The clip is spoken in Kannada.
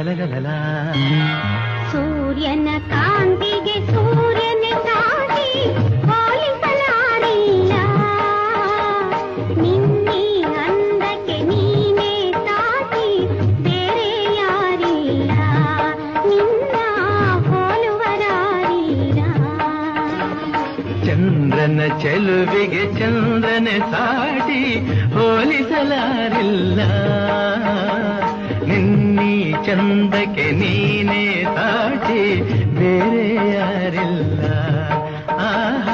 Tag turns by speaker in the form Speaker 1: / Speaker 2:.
Speaker 1: ಲಲಲಲ.
Speaker 2: ಸೂರ್ಯನ ಕಾಂತಿಗೆ ಸೂರ್ಯನ ಸಾಟಿ ಹೋಲಿಸಲಾರಿಲ್ಲ. ನಿನ್ನೆ ಅಂದಕ್ಕೆ ನೀನೇ ಸಾಟಿ ಬೇರೆ ಯಾರಿಲ್ಲ. ನಿನ್ನ ಹೋಲುವರಾರಿಲ್ಲ.
Speaker 1: ಚಂದ್ರನ ಚೆಲುವಿಗೆ ಚಂದ್ರನ ಸಾಟಿ ಹೋಲಿಸಲಾರಿಲ್ಲ. ನಿನ್ನೀ ಚಂದಕ್ಕೆ ನೀನೇ ಸಾಟಿ ಬೇರೆ ಯಾರಿಲ್ಲ. ಆಹಾ